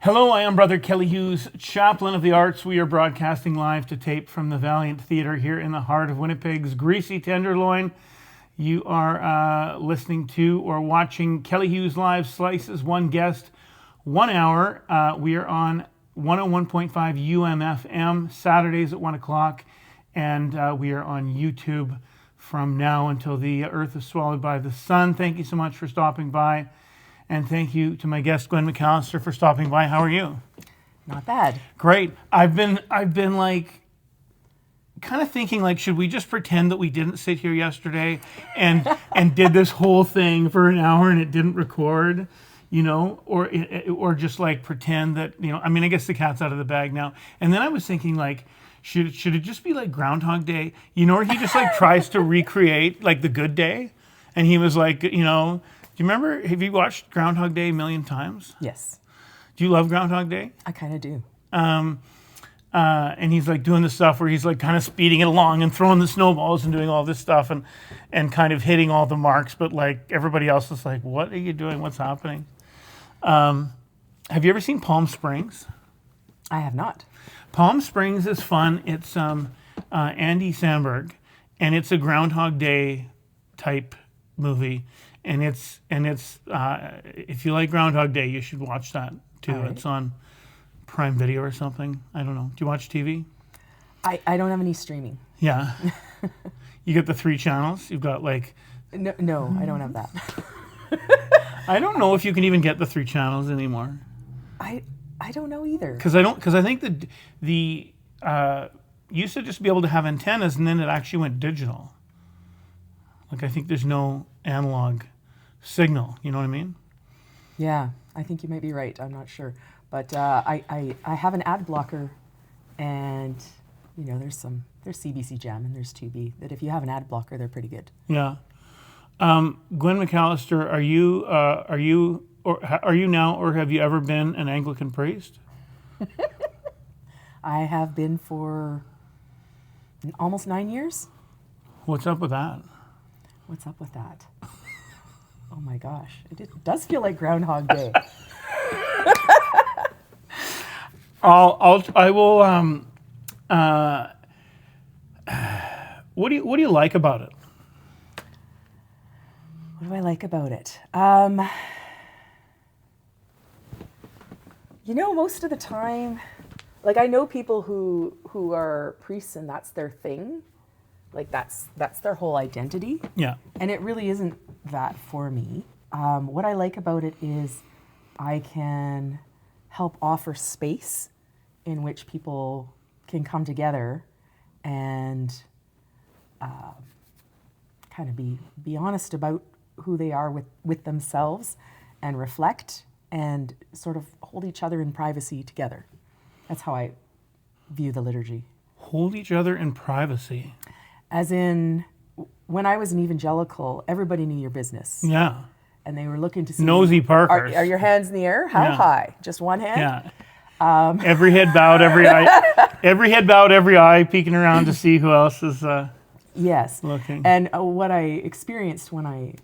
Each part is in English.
Hello, I am Brother Kelly Hughes, Chaplain of the Arts. We are broadcasting live to tape from the Valiant Theatre here in the heart of Winnipeg's greasy tenderloin. You are listening to or watching Kelly Hughes Live Slices, one guest, 1 hour. We are on 101.5 UMFM, Saturdays at 1 o'clock, and we are on YouTube from now until the earth is swallowed by the sun. Thank you so much for stopping by. And thank you to my guest, Gwen McAllister, for stopping by. How are you? Not bad. Great. I've been like, kind of thinking like, should we just pretend that we didn't sit here yesterday and did this whole thing for an hour and it didn't record, you know, or just like pretend that, you know, I mean, I guess the cat's out of the bag now. And then I was thinking like, should it just be like Groundhog Day, you know, where he just like tries to recreate like the good day, and he was like, you know. Do you remember, have you watched Groundhog Day a million times? Yes. Do you love Groundhog Day? I kind of do. And he's like doing the stuff where he's like kind of speeding it along and throwing the snowballs and doing all this stuff and kind of hitting all the marks, but like everybody else is like, what are you doing? What's happening? Have you ever seen Palm Springs? I have not. Palm Springs is fun. It's Andy Samberg, and it's a Groundhog Day type movie. And it's if you like Groundhog Day, you should watch that too. Right. It's on Prime Video or something. I don't know. Do you watch TV? I don't have any streaming. Yeah. You get the 3 channels. You've got like. No, I don't have that. I don't know if you can even get the 3 channels anymore. I don't know either. Because I think that the used to just be able to have antennas, and then it actually went digital. Like I think there's no analog signal, you know what I mean? Yeah, I think you might be right. I'm not sure, but I have an ad blocker, and you know there's CBC Gem and there's Tubi that if you have an ad blocker, they're pretty good. Yeah. Gwen McAllister, are you now, or have you ever been an Anglican priest? I have been for almost 9 years. What's up with that? What's up with that? Oh my gosh, it does feel like Groundhog Day. I will. What do you like about it? What do I like about it? You know, most of the time, like I know people who are priests and that's their thing. Like that's their whole identity. Yeah. And it really isn't that for me. What I like about it is I can help offer space in which people can come together and kind of be honest about who they are with themselves and reflect and sort of hold each other in privacy together. That's how I view the liturgy. Hold each other in privacy. As in, when I was an evangelical, everybody knew your business. Yeah. And they were looking to see... Nosy Parkers. Are your hands in the air? How high? Just one hand? Yeah. Every head bowed, every eye. Every head bowed, every eye peeking around to see who else is yes. looking. And what I experienced when I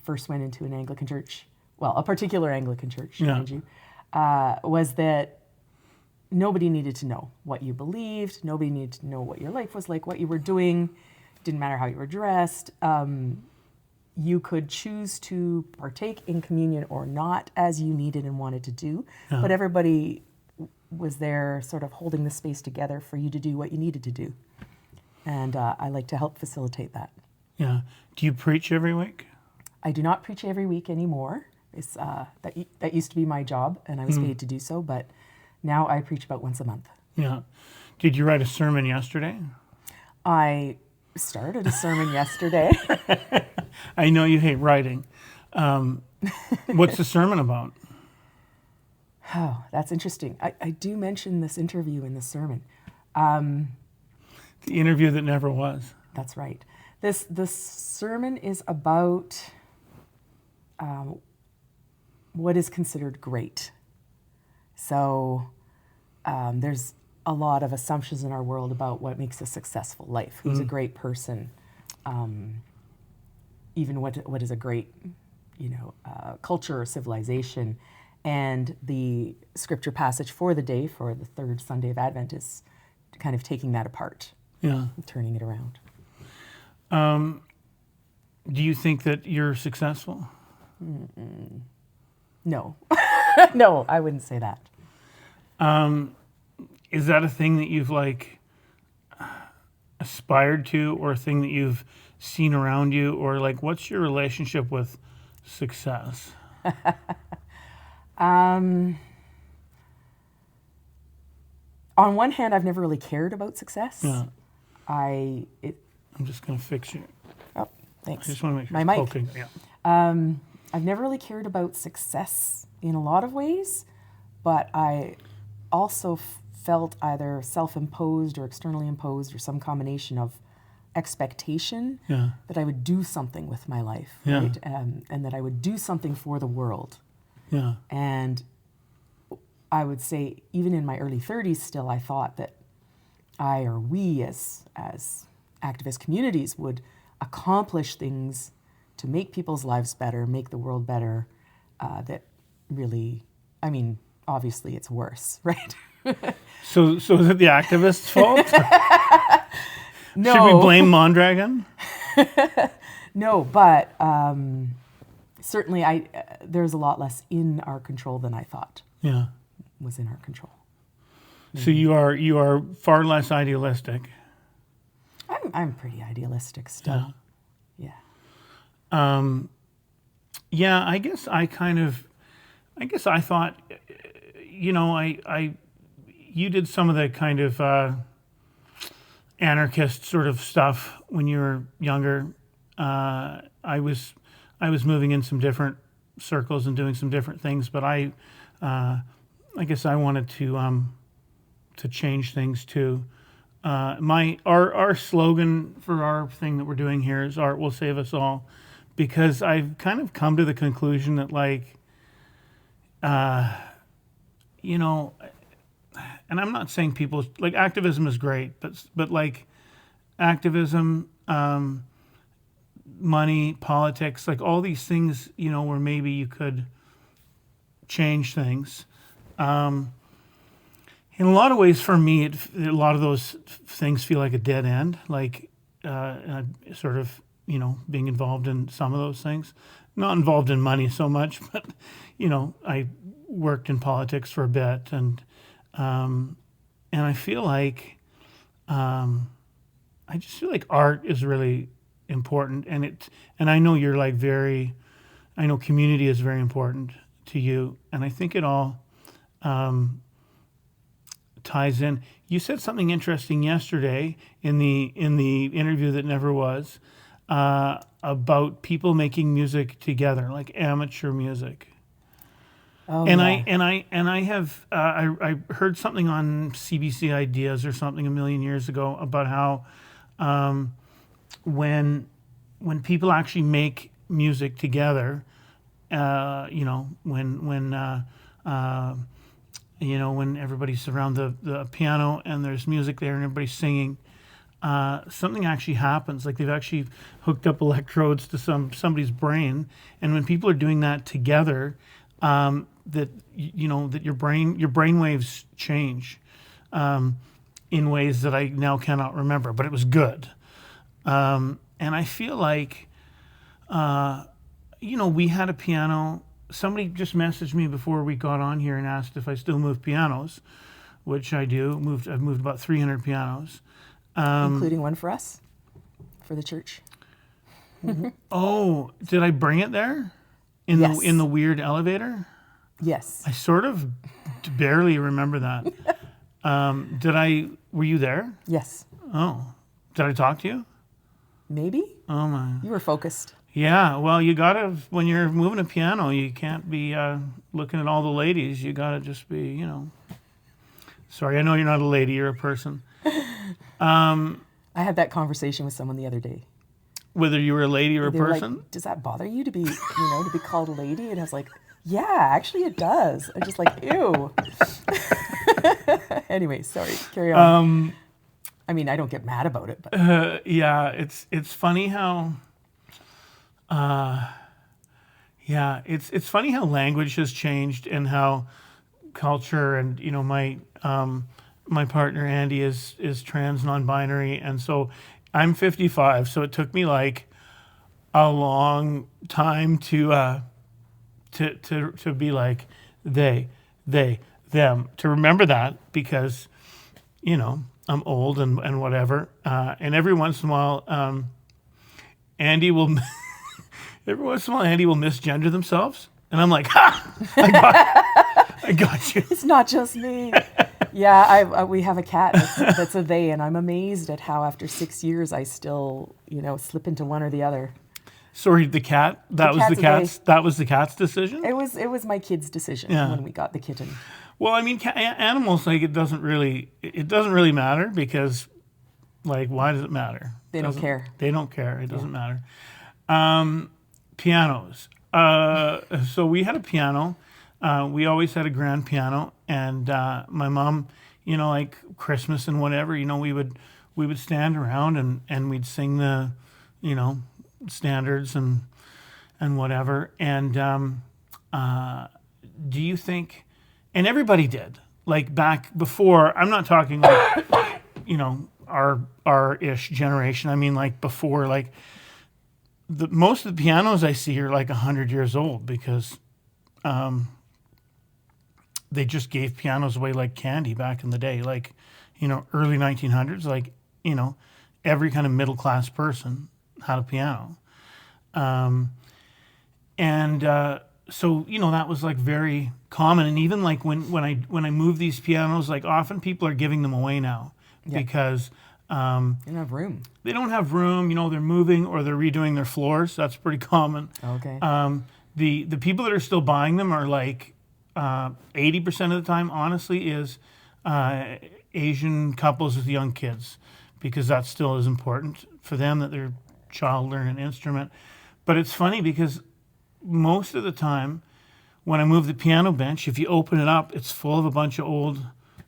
first went into an Anglican church, well, a particular Anglican church, mind you, was that nobody needed to know what you believed. Nobody needed to know what your life was like, what you were doing. Didn't matter how you were dressed. You could choose to partake in communion or not as you needed and wanted to do. Yeah. But everybody was there sort of holding the space together for you to do what you needed to do. And I like to help facilitate that. Yeah. Do you preach every week? I do not preach every week anymore. It's, that used to be my job, and I was paid to do so, but now I preach about once a month. Yeah. Did you write a sermon yesterday? I started a sermon yesterday. I know you hate writing. What's the sermon about? Oh, that's interesting. I do mention this interview in the sermon. The interview that never was. That's right. This sermon is about what is considered great. So there's a lot of assumptions in our world about what makes a successful life, who's a great person, even what is a great, culture or civilization. And the scripture passage for the day, for the third Sunday of Advent, is kind of taking that apart, turning it around. Do you think that you're successful? No. No, I wouldn't say that. Is that a thing that you've like aspired to, or a thing that you've seen around you, or like what's your relationship with success? On one hand, I've never really cared about success. Yeah. I'm just going to fix you. Oh, thanks. I just want to make sure My it's mic. poking. Yeah. I've never really cared about success in a lot of ways, but I also felt either self-imposed or externally imposed or some combination of expectation that I would do something with my life, right? And that I would do something for the world. Yeah. And I would say, even in my early 30s still, I thought that I or we as activist communities would accomplish things to make people's lives better, make the world better, that really, I mean, obviously it's worse, right? So is it the activists' fault? No. Should we blame Mondragon? No, but certainly there's a lot less in our control than I thought was in our control. So you are far less idealistic. I'm pretty idealistic still. Yeah. Yeah, I guess I thought, you did some of the kind of anarchist sort of stuff when you were younger. I was moving in some different circles and doing some different things, but I guess I wanted to change things too. Our slogan for our thing that we're doing here is "Art will save us all," because I've kind of come to the conclusion that and I'm not saying people like activism is great, but like activism, money, politics, like all these things, where maybe you could change things. In a lot of ways, for me, a lot of those things feel like a dead end. Like sort of, being involved in some of those things, not involved in money so much, but I worked in politics for a bit, and I feel like I just feel like art is really important, and I know you're like I know community is very important to you, and I think it all ties in. You said something interesting yesterday in the interview that never was about people making music together, like amateur music. Oh, and yeah. I have I heard something on CBC Ideas or something a million years ago about how when people actually make music together, when everybody's around the piano and there's music there and everybody's singing, something actually happens. Like they've actually hooked up electrodes to somebody's brain, and when people are doing that together, that your brain waves change in ways that I now cannot remember, but it was good. And I feel like we had a piano. Somebody just messaged me before we got on here and asked if I still move pianos, which I do. I've moved about 300 pianos. Including one for us, for the church. Oh, did I bring it there? Yes. In the weird elevator? Yes. I sort of barely remember that. Were you there? Yes. Oh. Did I talk to you? Maybe. Oh my. You were focused. Yeah, well, you gotta, when you're moving a piano, you can't be looking at all the ladies. You gotta just be, Sorry, I know you're not a lady, you're a person. I had that conversation with someone the other day. Whether you were a lady or a They were person? like, does that bother you to be, to be called a lady? And I was like, yeah, actually it does. I'm just like, ew. Anyway, sorry, carry on. I mean, I don't get mad about it, but Yeah, it's funny how, Yeah, it's funny how language has changed and how culture and my partner Andy is trans non-binary, and so I'm 55, so it took me like a long time to be like they, them, to remember that because I'm old and whatever, and every once in a while Andy will every once in a while Andy will misgender themselves, and I'm like, ha, I got you. It's not just me. Yeah, we have a cat that's a they, and I'm amazed at how after 6 years I still, slip into one or the other. Sorry, the cat. That was the cat's. That was the cat's decision. It was my kid's decision when we got the kitten. Well, I mean, animals, like it doesn't really matter because, like, why does it matter? They don't care. They don't care. It doesn't matter. Pianos. So we had a piano. We always had a grand piano, and my mom, like Christmas and whatever, we would stand around and we'd sing the, standards and whatever. And do you think? And everybody did. Like back before. I'm not talking like, our ish generation. I mean, like before, like most of the pianos I see are like 100 years old because. They just gave pianos away like candy back in the day, like, early 1900s, like, every kind of middle class person had a piano. So, that was like very common. And even like when I move these pianos, like often people are giving them away now because they don't have room. They don't have room, they're moving or they're redoing their floors. That's pretty common. Okay. The people that are still buying them are like, 80% of the time, honestly, is Asian couples with young kids because that still is important for them that their child learn an instrument. But it's funny because most of the time when I move the piano bench, if you open it up, it's full of a bunch of old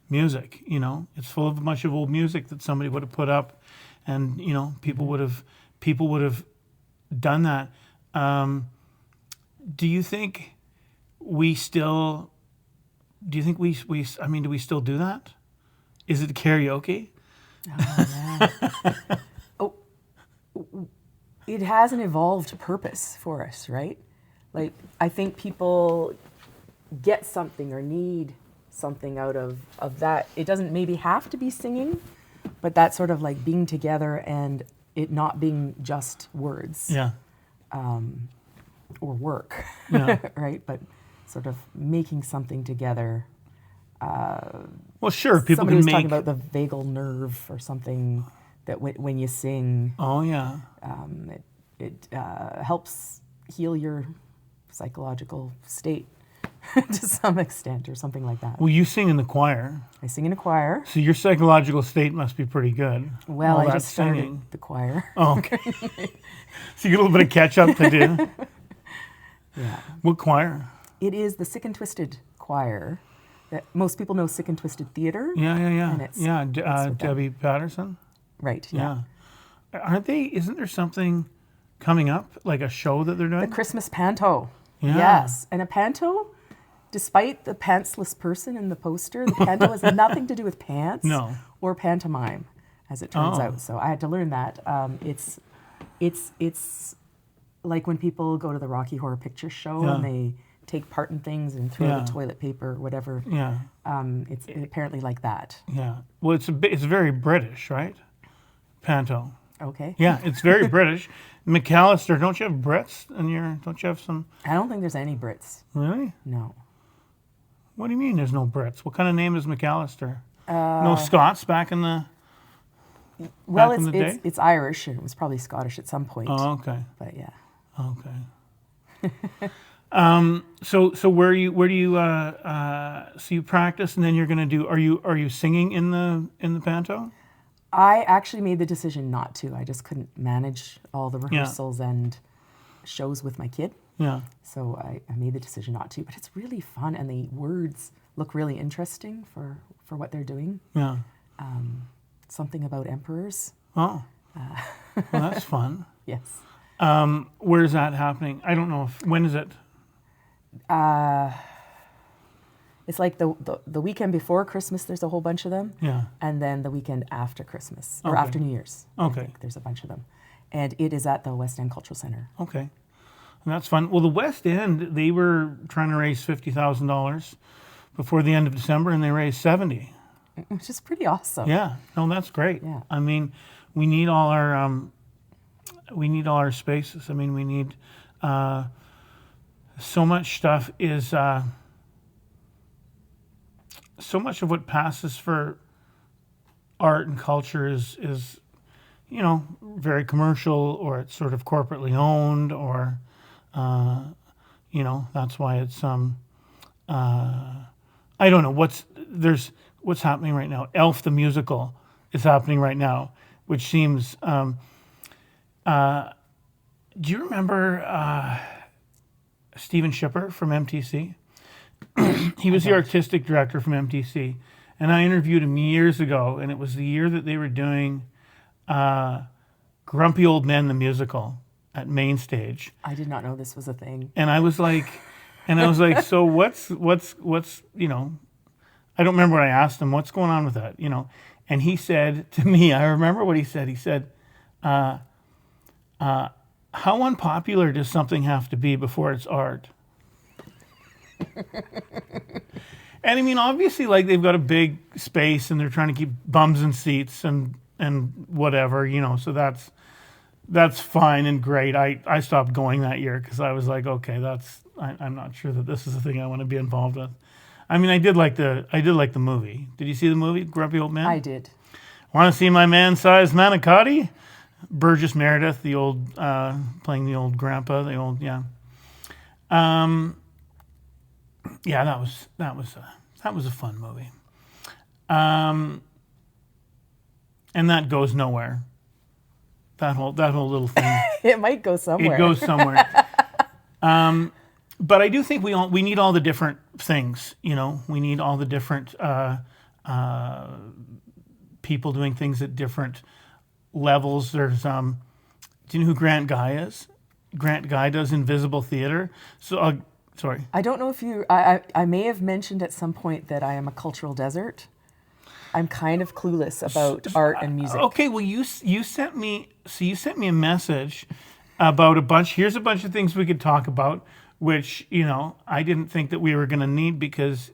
music, It's full of a bunch of old music that somebody would have put up and, people would have done that. Do you think we still do we still do that? Is it karaoke? Oh, it has an evolved purpose for us, right? Like, I think people get something or need something out of that. It doesn't maybe have to be singing, but that sort of like being together and it not being just words. Yeah. Or work, Yeah. right? But sort of making something together. Well, sure, people somebody can was make. talking about the vagal nerve or something that when you sing, Oh yeah. it helps heal your psychological state to some extent or something like that. Well, you sing in the choir, I sing in a choir. so your psychological state must be pretty good. Well, All I that just started singing. the choir. Oh, okay. So you get a little bit of catch up to do. Yeah. What choir? It is the Sick and Twisted choir. That most people know Sick and Twisted Theater. Yeah. And it's with them. Debbie Patterson. Right, yeah. Aren't they? Isn't there something coming up, like a show that they're doing? The Christmas panto. Yeah. Yes. And a panto, despite the pantsless person in the poster, the panto has nothing to do with pants No. or pantomime, as it turns Oh. out. So I had to learn that. It's like when people go to the Rocky Horror Picture Show Yeah. and they take part in things and throw Yeah. the toilet paper or whatever. Yeah. It's apparently like that. Yeah. Well, it's very British, right? Panto. Okay. Yeah, it's very British. McAllister, don't you have Brits in your? Don't you have some? I don't think there's any Brits. Really? No. What do you mean there's no Brits? What kind of name is McAllister? No Scots back in the. Well, back in the day? it's Irish and it was probably Scottish at some point. Oh, okay. But yeah. Okay. So where do you so you practice and then you're gonna do? Are you singing in the panto? I actually made the decision not to. I just couldn't manage all the rehearsals and shows with my kid. Yeah. So I made the decision not to. But it's really fun and the words look really interesting for what they're doing. Yeah. Something about emperors. Oh. Well, that's fun. Yes. Where is that happening? I don't know when is it? It's like the weekend before Christmas, there's a whole bunch of them. Yeah. And then the weekend after Christmas, or Okay. after New Year's. Okay. I think there's a bunch of them. And it is at the West End Cultural Center. Okay. And that's fun. Well, the West End, they were trying to raise $50,000 before the end of December, and they raised 70. Which is pretty awesome. Yeah. No, that's great. Yeah. I mean, we need all our spaces. I mean, we need so much stuff is so much of what passes for art and culture is very commercial, or it's sort of corporately owned, or that's why it's I don't know what's happening right now. Elf the musical is happening right now, which seems do you remember Steven Shipper from MTC? He was the artistic director from MTC, and I interviewed him years ago, and it was the year that they were doing Grumpy Old Men the musical at Main Stage. I did not know this was a thing. And I was like, so what's I don't remember what I asked him, what's going on with that, And he said to me, I remember what he said. He said, how unpopular does something have to be before it's art? And I mean, obviously, like, they've got a big space and they're trying to keep bums in seats and whatever, so that's fine and great. I stopped going that year because I was like, okay, I'm not sure that this is the thing I want to be involved with. I mean, I did like the movie. Did you see the movie, Grumpy Old Man? I did. Want to see my man-sized manicotti? Burgess Meredith, the old playing the old grandpa, the old yeah, that was a fun movie. And that goes nowhere. That whole little thing. It might go somewhere. It goes somewhere. But I do think we need all the different things. We need all the different people doing things at different levels. There's do you know who Grant Guy is? Grant Guy does Invisible Theater. So sorry. I don't know if I may have mentioned at some point that I am a cultural desert. I'm kind of clueless about art and music. Okay, well you sent me a message about here's a bunch of things we could talk about, which, I didn't think that we were going to need because,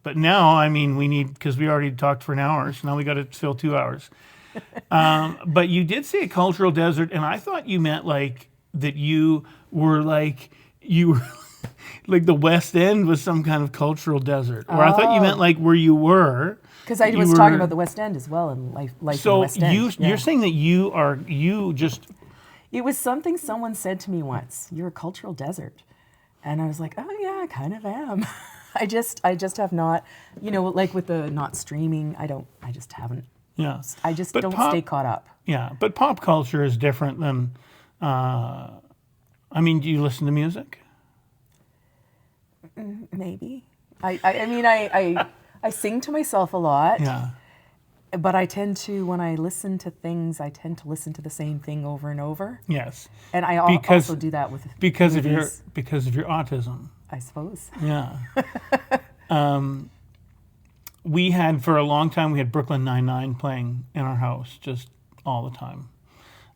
but now, I mean, we need, because we already talked for an hour, so now we got to fill 2 hours. But you did say a cultural desert, and I thought you meant like that you were like the West End was some kind of cultural desert. Or I thought you meant like where you were. Because I was talking about the West End as well, and life in the West End. So you're saying that you just... It was something someone said to me once. You're a cultural desert. And I was like, oh yeah, I kind of am. I just have not, like with the not streaming, I just haven't. Yeah. I just don't stay caught up. Yeah, but pop culture is different than, do you listen to music? Maybe. I sing to myself a lot. Yeah. But I tend to, when I listen to things, I tend to listen to the same thing over and over. Yes. And I also do that with because movies. of your autism. I suppose. Yeah. We had, for a long time, we had Brooklyn Nine-Nine playing in our house just all the time.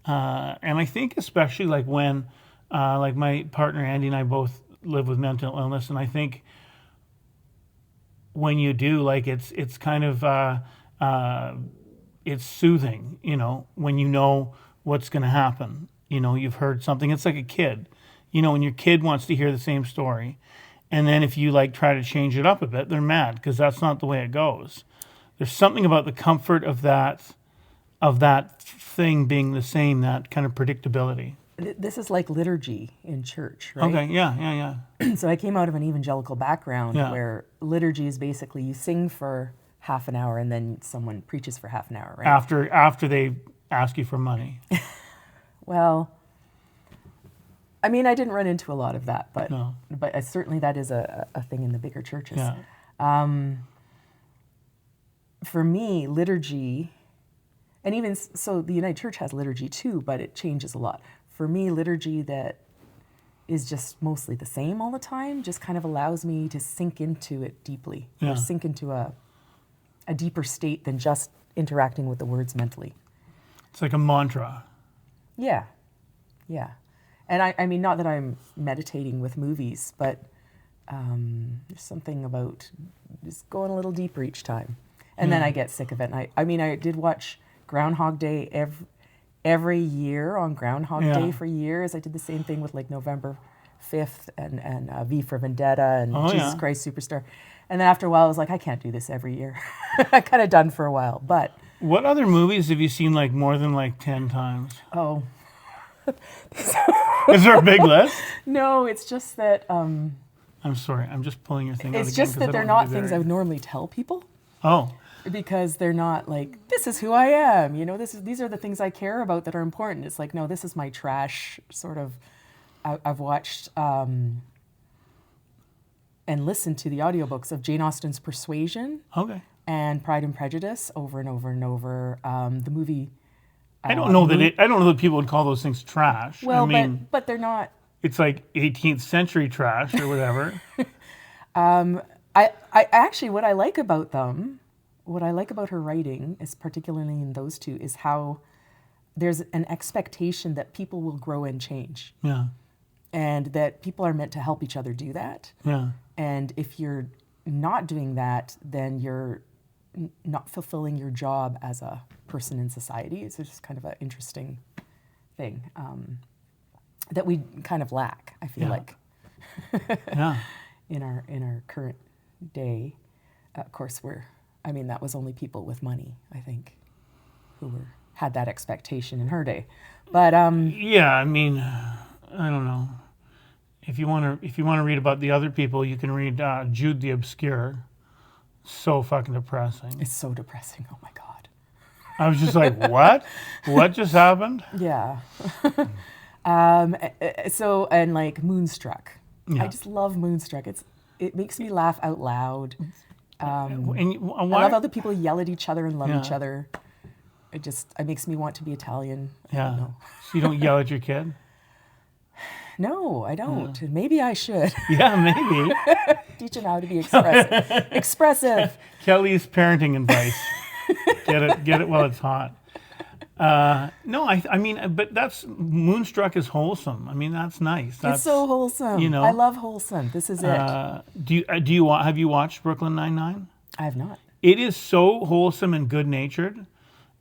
And I think especially like when, like my partner Andy and I both live with mental illness, and I think when you do, like it's kind of, it's soothing, when you know what's going to happen. You've heard something. It's like a kid, when your kid wants to hear the same story. And then if you try to change it up a bit, they're mad because that's not the way it goes. There's something about the comfort of that thing being the same, that kind of predictability. This is like liturgy in church, right? Okay, yeah. So I came out of an evangelical background where liturgy is basically you sing for half an hour and then someone preaches for half an hour, right? After they ask you for money. Well, I didn't run into a lot of that, but No. but certainly that is a thing in the bigger churches. Yeah. For me, liturgy, and even so, the United Church has liturgy too, but it changes a lot. For me, liturgy that is just mostly the same all the time just kind of allows me to sink into it deeply, or sink into a deeper state than just interacting with the words mentally. It's like a mantra. Yeah. And I mean, not that I'm meditating with movies, but there's something about just going a little deeper each time. And then I get sick of it. And I mean, I did watch Groundhog Day every year on Groundhog Day for years. I did the same thing with like November 5th and V for Vendetta and Jesus Christ Superstar. And then after a while, I was like, I can't do this every year. I kind of done for a while, but. What other movies have you seen like more than like 10 times? Oh. Is there a big list? No, it's just that. I'm sorry, I'm just pulling your thing out again. It's just that they're not things I would normally tell people. Oh. Because they're not like, this is who I am, you know, these are the things I care about that are important. It's like, no, this is my trash sort of. I've watched and listened to the audiobooks of Jane Austen's Persuasion. Okay. And Pride and Prejudice over and over and over. The movie. I don't know that people would call those things trash. Well, I mean, but they're not. It's like 18th century trash or whatever. I actually, what I like about them, what I like about her writing, is particularly in those two, is how there's an expectation that people will grow and change. Yeah. And that people are meant to help each other do that. Yeah. And if you're not doing that, then you're not fulfilling your job as a person in society. It's just kind of an interesting thing that we kind of lack, I feel like. Yeah. In our current day. Of course, that was only people with money, I think, who had that expectation in her day. But yeah, I mean, I don't know. If you want to read about the other people, you can read Jude the Obscure. So fucking depressing. It's so depressing. Oh my God. I was just like, what? What just happened? Yeah. So, and like Moonstruck. Yeah. I just love Moonstruck. It makes me laugh out loud. I love how the people yell at each other and love each other. It makes me want to be Italian. Yeah. So you don't yell at your kid? No, I don't. Yeah. Maybe I should. Yeah, maybe. Teach him how to be expressive. Kelly's parenting advice. Get it while it's hot. No, I mean, but Moonstruck is wholesome. I mean, that's nice. It's so wholesome. You know, I love wholesome. This is it. Have you watched Brooklyn Nine-Nine? I have not. It is so wholesome and good-natured.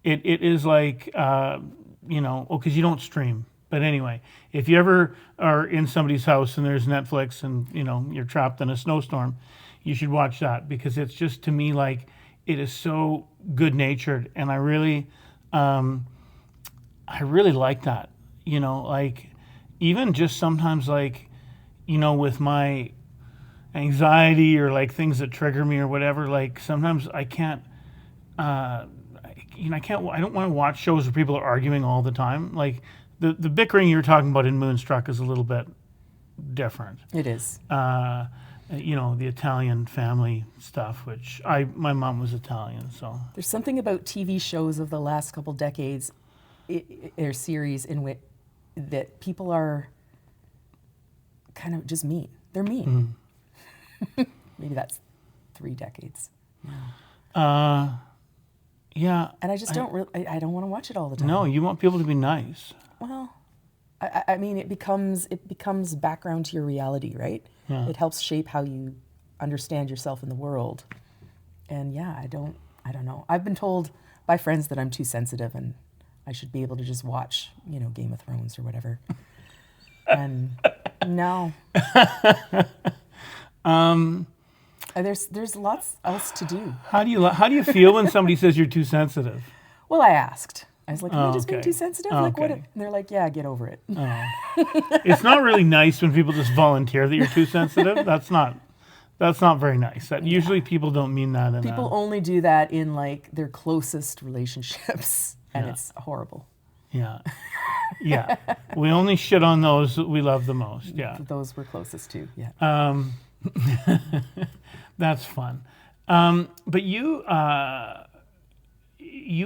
It is like, because you don't stream. But anyway, if you ever are in somebody's house and there's Netflix and, you're trapped in a snowstorm, you should watch that because it's just, to me, like, it is so good-natured. And I really like that, like, even just sometimes, like, with my anxiety or like things that trigger me or whatever, like sometimes I can't, I don't want to watch shows where people are arguing all the time. Like the bickering you're talking about in Moonstruck is a little bit different. It is. The Italian family stuff, which my mom was Italian, so. There's something about TV shows of the last couple decades, or series in which that people are kind of just mean. They're mean. Mm. Maybe that's 3 decades. Yeah. Yeah. And I just I don't want to watch it all the time. No, you want people to be nice. Well, I mean, it becomes background to your reality, right? Yeah. It helps shape how you understand yourself in the world. And yeah, I don't know. I've been told by friends that I'm too sensitive and I should be able to just watch, Game of Thrones or whatever. And no. There's lots else to do. How do you feel when somebody says you're too sensitive? Well, I asked. I was like, am I just being too sensitive? Like what? And they're like, yeah, get over it. Oh. It's not really nice when people just volunteer that you're too sensitive. That's not very nice. Usually people don't mean that. People only do that in like their closest relationships, and it's horrible. Yeah. Yeah. We only shit on those that we love the most. Yeah. Those we're closest to. Yeah. That's fun. But you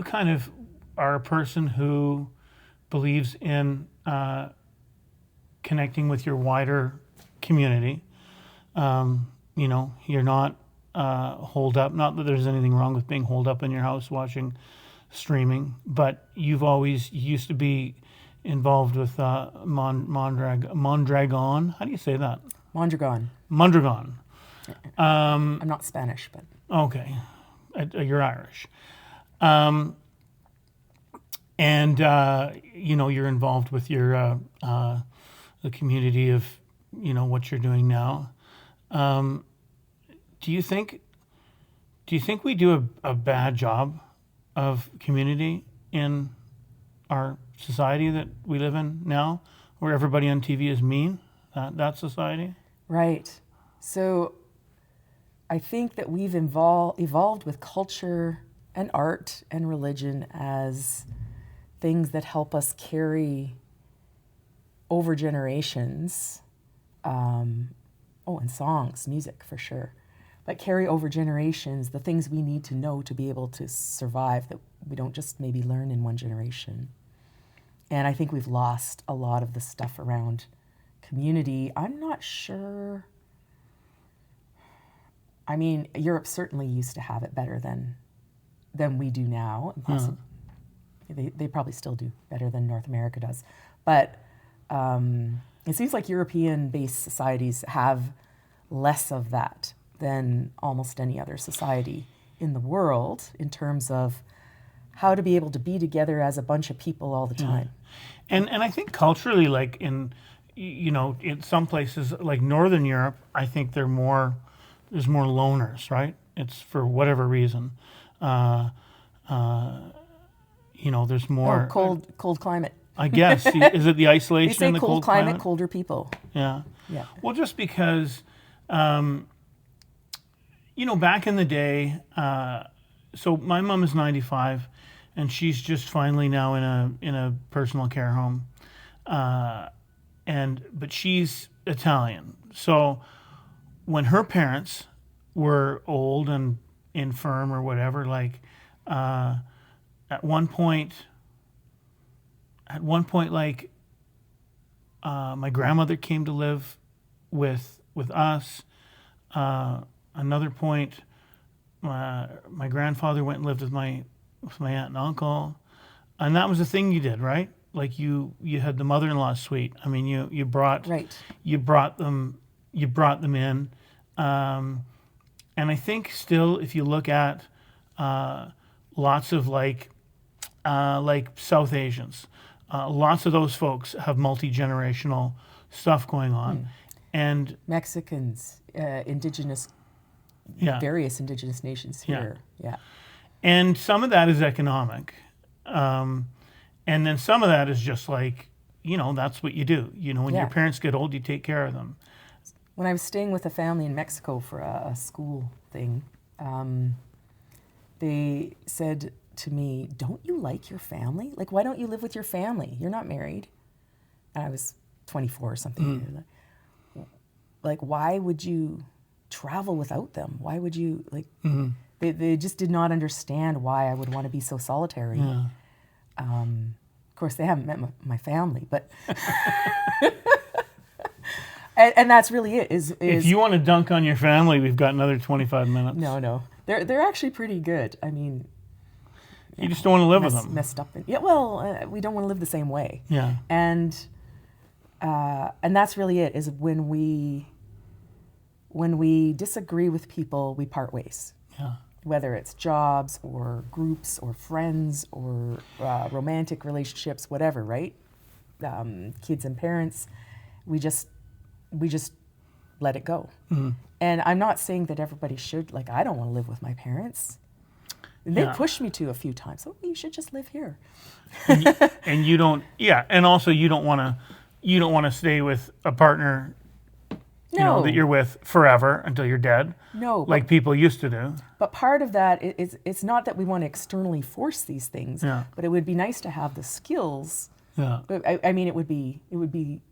kind of are a person who believes in connecting with your wider community. You're not holed up. Not that there's anything wrong with being holed up in your house watching streaming, but you've always used to be involved with Mondragon. How do you say that? Mondragon. Mondragon. I'm not Spanish, but Okay, you're Irish. And you're involved with your the community of what you're doing now. Do you think we do a bad job of community in our society that we live in now, where everybody on TV is mean? That society? right. So I think that we've evolved with culture and art and religion as things that help us carry over generations. And songs, music for sure. But carry over generations the things we need to know to be able to survive that we don't just maybe learn in one generation. And I think we've lost a lot of the stuff around community. I'm not sure. I mean, Europe certainly used to have it better than we do now. They probably still do better than North America does. But it seems like European-based societies have less of that than almost any other society in the world in terms of how to be able to be together as a bunch of people all the time. And I think culturally, like in some places like Northern Europe, I think there's more loners, right? It's for whatever reason. There's more Cold climate. I guess. Is it the isolation They say and the cold climate, colder people. Yeah. Yeah. Well, just because, back in the day, so my mom is 95, and she's just finally now in a personal care home, but she's Italian. So when her parents were old and infirm or whatever, like at one point, like my grandmother came to live with us. Another point, my grandfather went and lived with my aunt and uncle, and that was the thing you did, right? Like you had the mother-in-law suite. I mean, you brought them in, and I think still, if you look at lots of like South Asians. Lots of those folks have multi-generational stuff going on. And Mexicans, indigenous, various indigenous nations here. Yeah. And some of that is economic. And then some of that is just like, that's what you do. When your parents get old, you take care of them. When I was staying with a family in Mexico for a school thing, they said to me, "Don't you like your family? Like, why don't you live with your family? You're not married." And I was 24 or something. Like, why would you travel without them? Why would you, like, they just did not understand why I would want to be so solitary. Yeah. Of course, they haven't met my family, but... and that's really it. Is if you want to dunk on your family, we've got another 25 minutes. No. They're actually pretty good. I mean... You just don't want to live with them. Messed up. We don't want to live the same way. Yeah. And that's really it, is when we disagree with people, we part ways. Yeah. Whether it's jobs or groups or friends or romantic relationships, whatever, right? Kids and parents, we just let it go. Mm-hmm. And I'm not saying that everybody should, like, I don't want to live with my parents. And they pushed me to a few times. Oh, you should just live here. and you don't. Yeah, and also you don't want to stay with a partner, that you're with forever until you're dead. No, like people used to do. But part of that is it's not that we want to externally force these things. Yeah. But it would be nice to have the skills. Yeah. I mean, it would be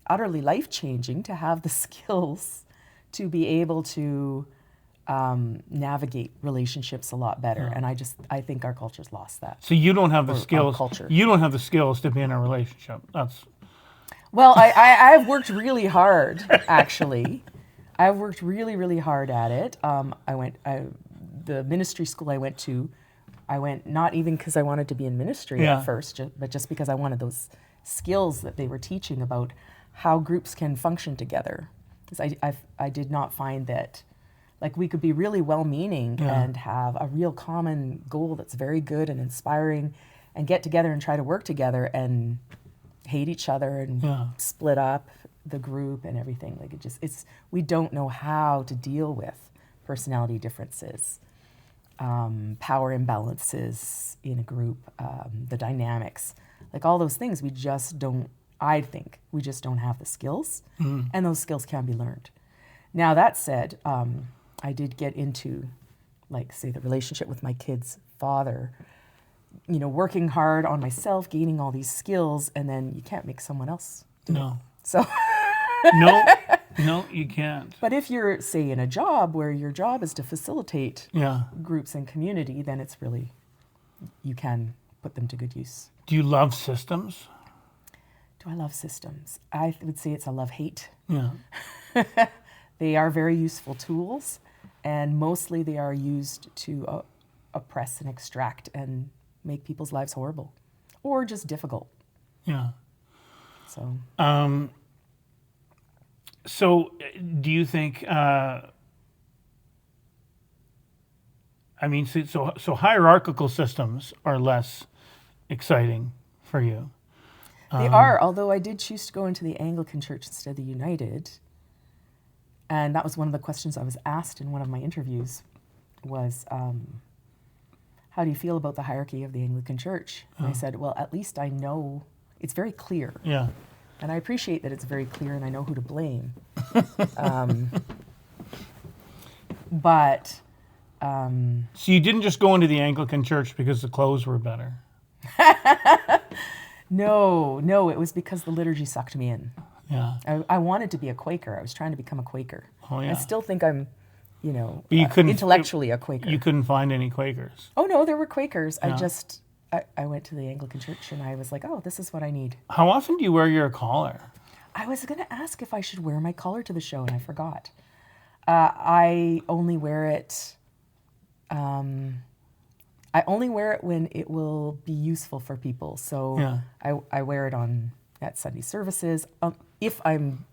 utterly life-changing to have the skills to be able to navigate relationships a lot better. And I think our culture's lost that. So you don't have the skills. Culture. You don't have the skills to be in a relationship. Well, I've worked really hard, actually. I've worked really, really hard at it. The ministry school I went not even because I wanted to be in ministry at first, but just because I wanted those skills that they were teaching about how groups can function together. Because I did not find that, like, we could be really well-meaning and have a real common goal that's very good and inspiring, and get together and try to work together and hate each other and split up the group and everything. Like, we don't know how to deal with personality differences, power imbalances in a group, the dynamics, like all those things. I think we just don't have the skills, and those skills can be learned. Now, that said, I did get into, like, say, the relationship with my kid's father, working hard on myself, gaining all these skills, and then you can't make someone else do it. So no, you can't. But if you're, say, in a job where your job is to facilitate groups and community, then it's really, you can put them to good use. Do you love systems? Do I love systems? I would say it's a love-hate. Yeah. They are very useful tools, and mostly they are used to oppress and extract and make people's lives horrible or just difficult. Yeah. So do you think, so hierarchical systems are less exciting for you? They are, although I did choose to go into the Anglican Church instead of the United. And that was one of the questions I was asked in one of my interviews was, how do you feel about the hierarchy of the Anglican Church? And I said, well, at least I know it's very clear. Yeah. And I appreciate that it's very clear and I know who to blame. So you didn't just go into the Anglican Church because the clothes were better? No, it was because the liturgy sucked me in. Yeah. I wanted to be a Quaker. I was trying to become a Quaker. Oh, yeah. I still think I'm, but you intellectually a Quaker. You couldn't find any Quakers? Oh, no, there were Quakers. Yeah. I went to the Anglican Church and I was like, oh, this is what I need. How often do you wear your collar? I was going to ask if I should wear my collar to the show, and I forgot. I only wear it... I only wear it when it will be useful for people. So I wear it at Sunday services. If I'm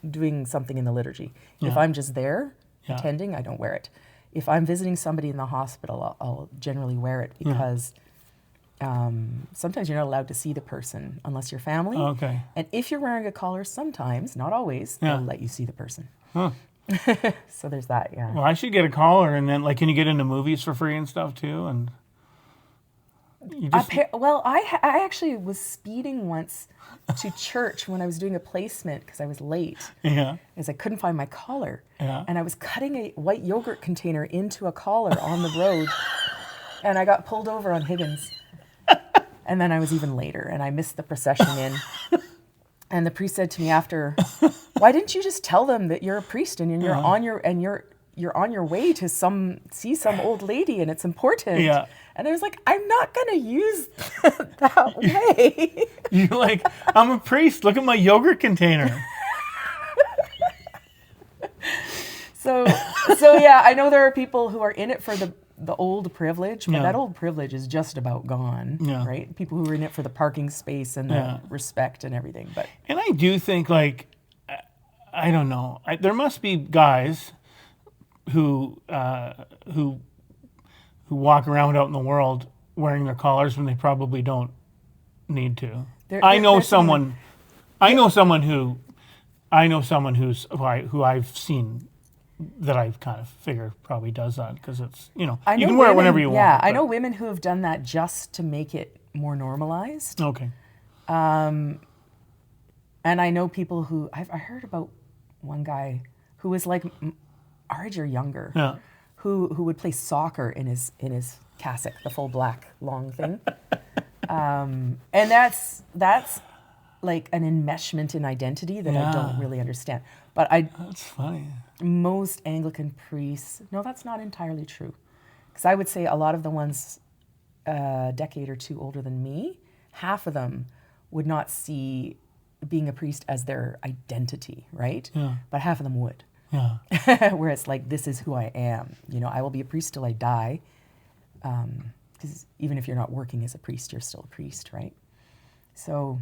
doing something in the liturgy. If I'm just there attending, I don't wear it. If I'm visiting somebody in the hospital, I'll generally wear it because sometimes you're not allowed to see the person unless you're family. Oh, okay. And if you're wearing a collar, sometimes, not always, they'll let you see the person. Huh. So there's that, yeah. Well, I should get a collar, and then, like, can you get into movies for free and stuff too? And you just... I actually was speeding once to church when I was doing a placement because I was late. Yeah. Because I couldn't find my collar. Yeah. And I was cutting a white yogurt container into a collar on the road, and I got pulled over on Higgins. And then I was even later, and I missed the procession in. And the priest said to me after, "Why didn't you just tell them that you're a priest and you're on your way to see some old lady and it's important?" Yeah. And I was like, "I'm not gonna use that way." You're like, "I'm a priest. Look at my yogurt container." So yeah, I know there are people who are in it for the old privilege, but that old privilege is just about gone, right? People who are in it for the parking space and the respect and everything. And I do think, like, I don't know, there must be guys who walk around out in the world wearing their collars when they probably don't need to. I know someone who I've seen that I've kind of figured probably does that because it's, you can wear it whenever you want. Yeah, I know women who have done that just to make it more normalized. Okay. And I know people who, I heard about one guy who was like our age or younger, who would play soccer in his cassock, the full black long thing. And that's like an enmeshment in identity that I don't really understand. But that's funny. Most Anglican priests, no, that's not entirely true. Because I would say a lot of the ones a decade or two older than me, half of them would not see being a priest as their identity, right? Yeah. But half of them would. Yeah. Where it's like, this is who I am. You know, I will be a priest till I die. Because even if you're not working as a priest, you're still a priest, right? So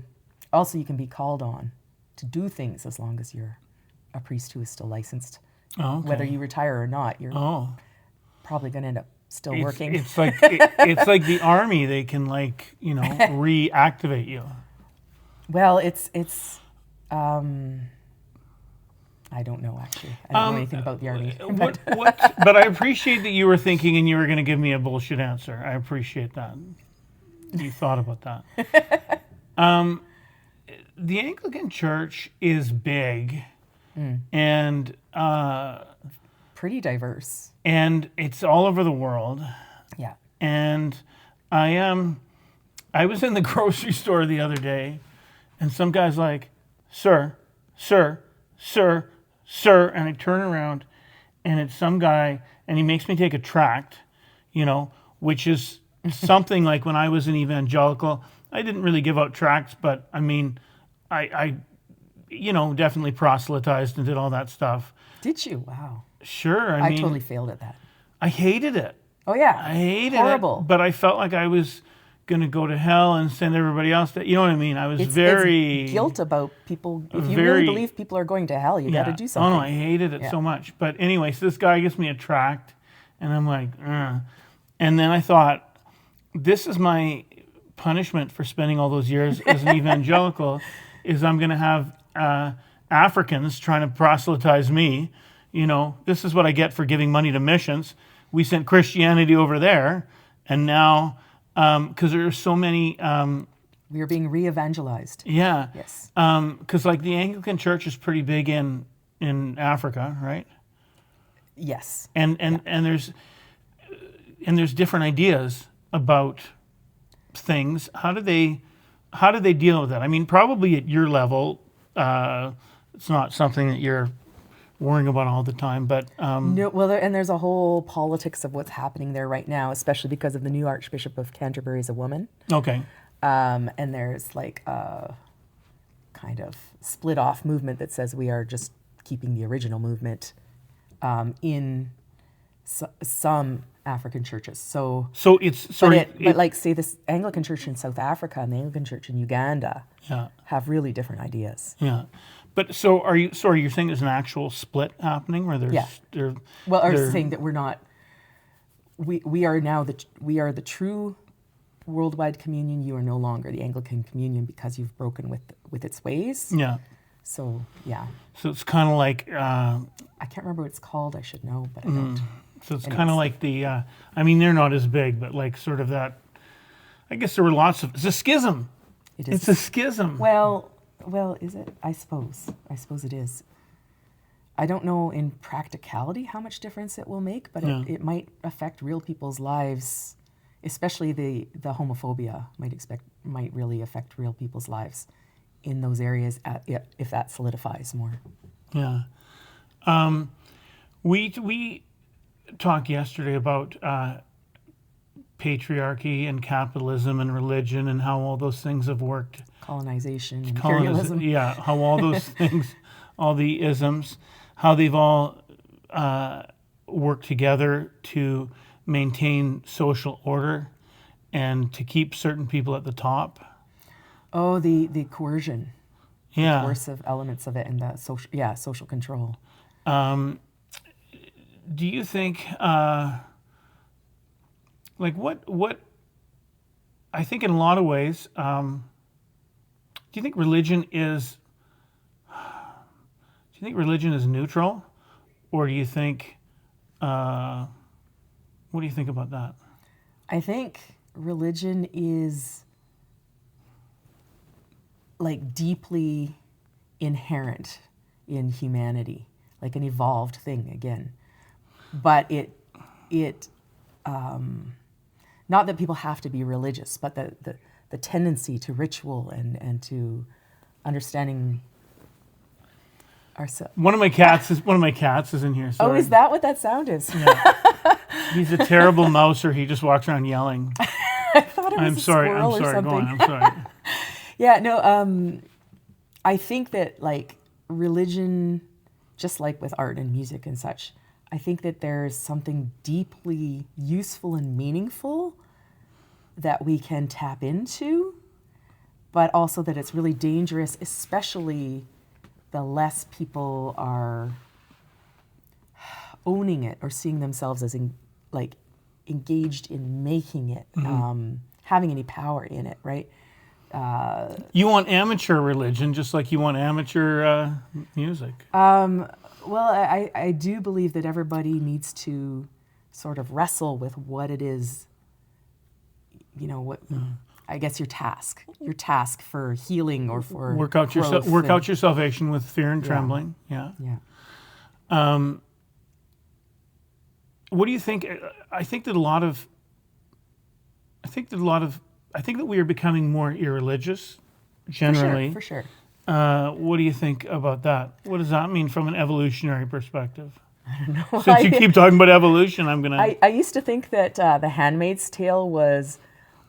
also you can be called on to do things as long as you're a priest who is still licensed. Oh, okay. Whether you retire or not, you're probably going to end up still working. It's like it's like the army. They can reactivate you. Well, it's I don't know, actually. I don't know anything about the army. But I appreciate that you were thinking and you were going to give me a bullshit answer. I appreciate that. You thought about that. The Anglican Church is big and pretty diverse. And it's all over the world. Yeah. And I was in the grocery store the other day and some guy's like, sir, and I turn around and it's some guy and he makes me take a tract, which is something like when I was an evangelical, I didn't really give out tracts, but I mean, I definitely proselytized and did all that stuff. Did you? Wow. Sure. I totally failed at that. I hated it. Oh yeah. I hated Horrible. it. But I felt like I was going to go to hell and send everybody else to, you know what I mean? I was it's guilt about people. If you really believe people are going to hell, you got to do something. Oh no, I hated it so much. But anyway, so this guy gives me a tract and I'm like, And then I thought, this is my punishment for spending all those years as an evangelical, is I'm going to have Africans trying to proselytize me. This is what I get for giving money to missions. We sent Christianity over there, and now, because there are so many... we are being re-evangelized. Yeah. Yes. Because the Anglican Church is pretty big in Africa, right? Yes. And there's different ideas about things. How do they deal with that? I mean, probably at your level, it's not something that you're worrying about all the time, but no. Well, and there's a whole politics of what's happening there right now, especially because of the new Archbishop of Canterbury is a woman. Okay. And there's like a kind of split off movement that says we are just keeping the original movement in some African churches. So it's but like say this Anglican church in South Africa and the Anglican church in Uganda have really different ideas. Yeah. But so are you saying there's an actual split happening where there's I was saying that we're not we are now we are the true worldwide communion. You are no longer the Anglican communion because you've broken with its ways. Yeah. So yeah. So it's kind of like I can't remember what it's called. I should know, but I don't. So it's kind of like the I mean they're not as big, but like sort of that. I guess there were lots of. It's a schism. It is. It's a schism. Well, is it? I suppose it is. I don't know in practicality how much difference it will make, but it might affect real people's lives, especially the homophobia might really affect real people's lives in those areas if that solidifies more. Yeah. We talked yesterday about patriarchy and capitalism and religion and how all those things have worked. Colonization, imperialism. Yeah, how all those things, all the isms, how they've all worked together to maintain social order and to keep certain people at the top. Oh, the coercion. Yeah. The coercive elements of it and the social control. Do you think, what, I think in a lot of ways, do you think religion is neutral? Or do you think, what do you think about that? I think religion is like deeply inherent in humanity, like an evolved thing again. But it not that people have to be religious, but the tendency to ritual and to understanding ourselves. One of my cats is in here. Sorry. Oh, is that what that sound is? Yeah. He's a terrible mouser. He just walks around yelling. I thought it was a squirrel or something. Go on. I'm sorry. Yeah, no. I think that like religion, just like with art and music and such, I think that there's something deeply useful and meaningful that we can tap into, but also that it's really dangerous, especially the less people are owning it or seeing themselves as engaged in making it, having any power in it, right? You want amateur religion just like you want amateur music. Well, I do believe that everybody needs to sort of wrestle with what it is, I guess your task for healing or for work out your salvation with fear and trembling. Yeah. What do you think? I think that we are becoming more irreligious generally. For sure. What do you think about that? What does that mean from an evolutionary perspective? I don't know. Since you keep talking about evolution, I used to think that The Handmaid's Tale was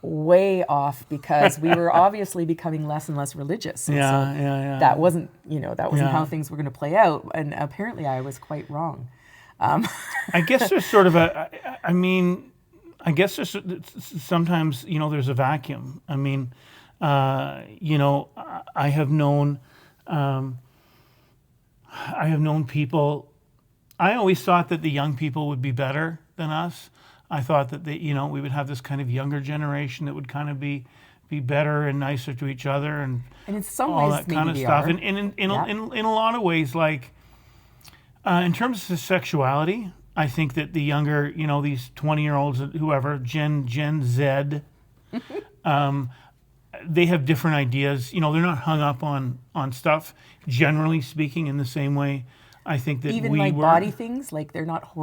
way off because we were obviously becoming less and less religious. And yeah. That wasn't how things were going to play out, and apparently I was quite wrong. I guess there's sort of I guess there's sometimes there's a vacuum. I mean, I have known people. I always thought that the young people would be better than us. I thought that we would have this kind of younger generation that would kind of be better and nicer to each other and in some all ways that kind of stuff. And in a lot of ways, like in terms of sexuality, I think that the younger, these 20-year-olds, whoever, Gen Z, they have different ideas. They're not hung up on stuff, generally speaking, in the same way I think that even we like were. Body things, like they're not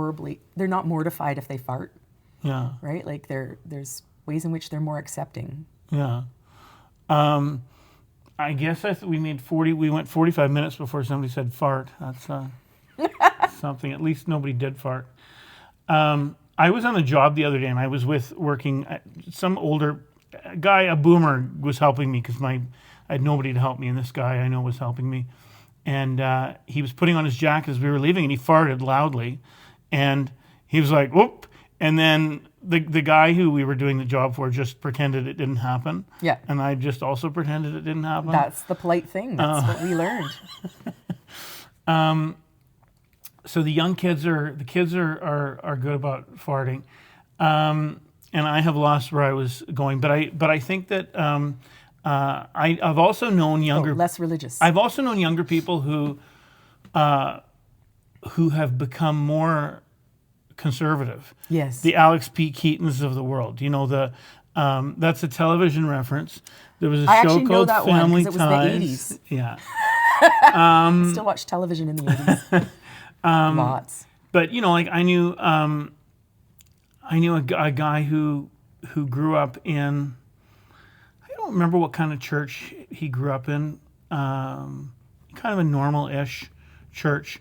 mortified if they fart. Yeah. Right? Like there's ways in which they're more accepting. Yeah. I guess we went 45 minutes before somebody said fart. That's something. At least nobody did fart. I was on a job the other day, and I was working. Some older guy, a boomer, was helping me because I had nobody to help me, and this guy I know was helping me. And he was putting on his jacket as we were leaving, and he farted loudly. And he was like, whoop. And then the guy who we were doing the job for just pretended it didn't happen. Yeah. And I just also pretended it didn't happen. That's the polite thing. That's what we learned. So the young kids are good about farting. And I have lost where I was going. But I think that I've also known younger... less religious. I've also known younger people who have become more conservative. Yes. The Alex P. Keatons of the world. That's a television reference. There was a show called Family Ties. It was the 80s. Yeah. Still watch television in the 80s. Lots. But I knew a guy who grew up in, I don't remember what kind of church he grew up in, kind of a normal-ish church,